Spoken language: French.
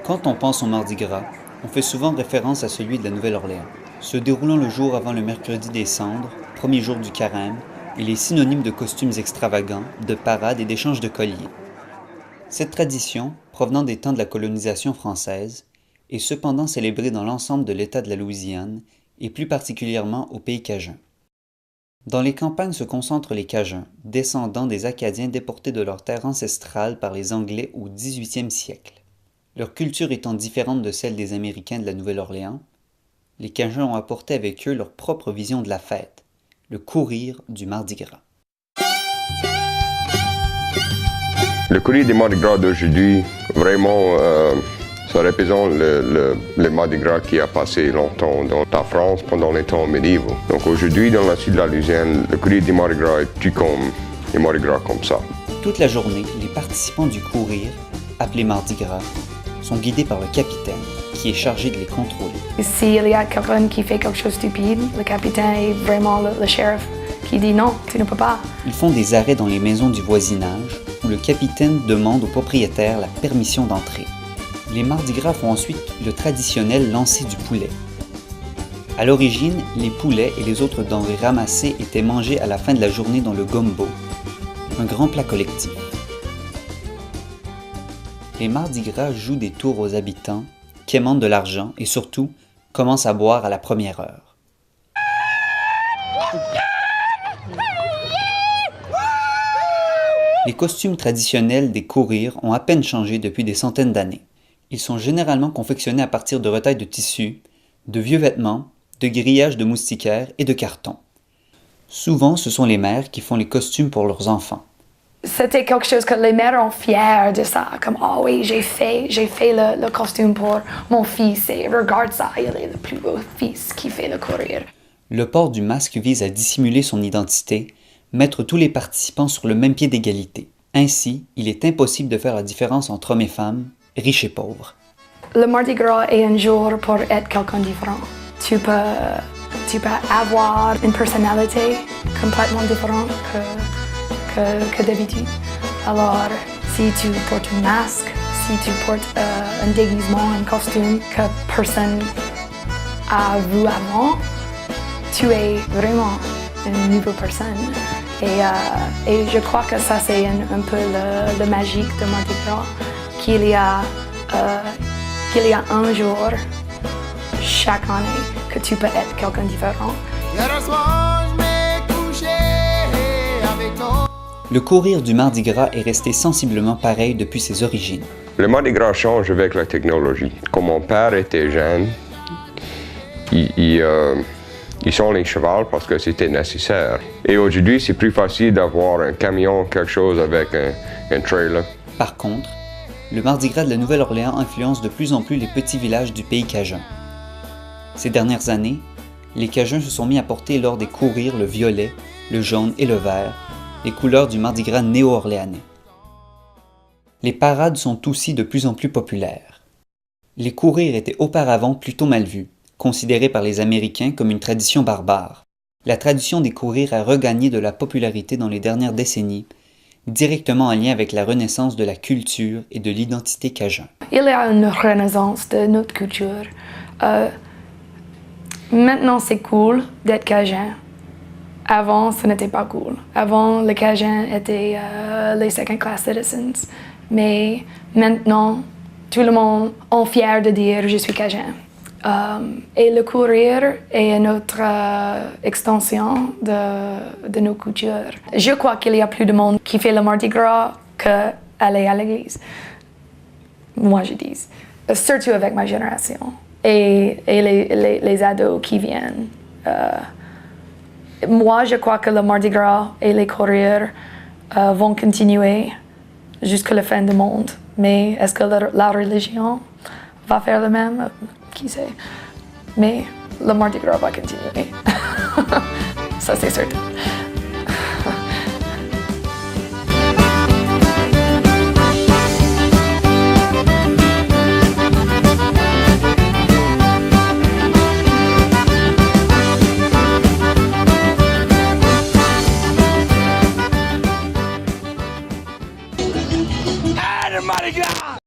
Quand on pense au Mardi Gras, on fait souvent référence à celui de la Nouvelle-Orléans. Se déroulant le jour avant le mercredi des Cendres, premier jour du carême, il est synonyme de costumes extravagants, de parades et d'échanges de colliers. Cette tradition, provenant des temps de la colonisation française, est cependant célébrée dans l'ensemble de l'État de la Louisiane et plus particulièrement au pays cajun. Dans les campagnes se concentrent les Cajuns, descendants des Acadiens déportés de leurs terres ancestrales par les Anglais au 18e siècle. Leur culture étant différente de celle des Américains de la Nouvelle-Orléans, les Cajuns ont apporté avec eux leur propre vision de la fête, le courir du Mardi Gras. Le courir du Mardi Gras d'aujourd'hui, vraiment, ça représente le Mardi Gras qui a passé longtemps dans la France pendant les temps médiévaux. Donc aujourd'hui, dans la sud de la Louisiane, le courir du Mardi Gras est plus comme les Mardi Gras comme ça. Toute la journée, les participants du courir, appelé Mardi Gras, sont guidés par le capitaine, qui est chargé de les contrôler. S'il y a quelqu'un qui fait quelque chose de stupide, le capitaine est vraiment le shérif qui dit non, tu ne peux pas. Ils font des arrêts dans les maisons du voisinage, où le capitaine demande aux propriétaires la permission d'entrer. Les Mardi Gras font ensuite le traditionnel lancer du poulet. À l'origine, les poulets et les autres denrées ramassées étaient mangés à la fin de la journée dans le gumbo, un grand plat collectif. Les Mardi Gras jouent des tours aux habitants, quémandent de l'argent et surtout commencent à boire à la première heure. Les costumes traditionnels des courir ont à peine changé depuis des centaines d'années. Ils sont généralement confectionnés à partir de retailles de tissu, de vieux vêtements, de grillages de moustiquaires et de carton. Souvent, ce sont les mères qui font les costumes pour leurs enfants. C'était quelque chose que les mères sont fières de ça, comme « Oh oui, j'ai fait le costume pour mon fils et regarde ça, il est le plus beau fils qui fait le courir. » Le port du masque vise à dissimuler son identité, mettre tous les participants sur le même pied d'égalité. Ainsi, il est impossible de faire la différence entre hommes et femmes, riches et pauvres. Le Mardi Gras est un jour pour être quelqu'un de différent. Tu peux avoir une personnalité complètement différente que d'habitude. Alors, si tu portes un masque, si tu portes un déguisement, un costume que personne a vu avant, tu es vraiment une nouvelle personne. Et je crois que ça, c'est un peu le magique de Mardi Gras, qu'il y a un jour chaque année que tu peux être quelqu'un de différent. Le courir du Mardi Gras est resté sensiblement pareil depuis ses origines. Le Mardi Gras change avec la technologie. Quand mon père était jeune, ils sont les chevaux parce que c'était nécessaire. Et aujourd'hui, c'est plus facile d'avoir un camion, quelque chose avec un trailer. Par contre, le Mardi Gras de la Nouvelle-Orléans influence de plus en plus les petits villages du pays cajun. Ces dernières années, les Cajuns se sont mis à porter lors des courir le violet, le jaune et le vert, les couleurs du Mardi Gras néo-orléanais. Les parades sont aussi de plus en plus populaires. Les courir étaient auparavant plutôt mal vus, considérés par les Américains comme une tradition barbare. La tradition des courir a regagné de la popularité dans les dernières décennies, directement en lien avec la renaissance de la culture et de l'identité cajun. Il y a une renaissance de notre culture. Maintenant, c'est cool d'être cajun. Avant, ce n'était pas cool. Avant, les Cajuns étaient les second-class citizens. Mais maintenant, tout le monde est fier de dire « je suis Cajun ». Et le courir est une autre extension de nos cultures. Je crois qu'il y a plus de monde qui fait le Mardi Gras qu'aller à l'église. Moi, je dis. Surtout avec ma génération. Et les ados qui viennent. Moi, je crois que le Mardi Gras et les courir vont continuer jusqu'à la fin du monde. Mais est-ce que la religion va faire le même? Qui sait? Mais le Mardi Gras va continuer. Ça, c'est certain. Mardi Gras!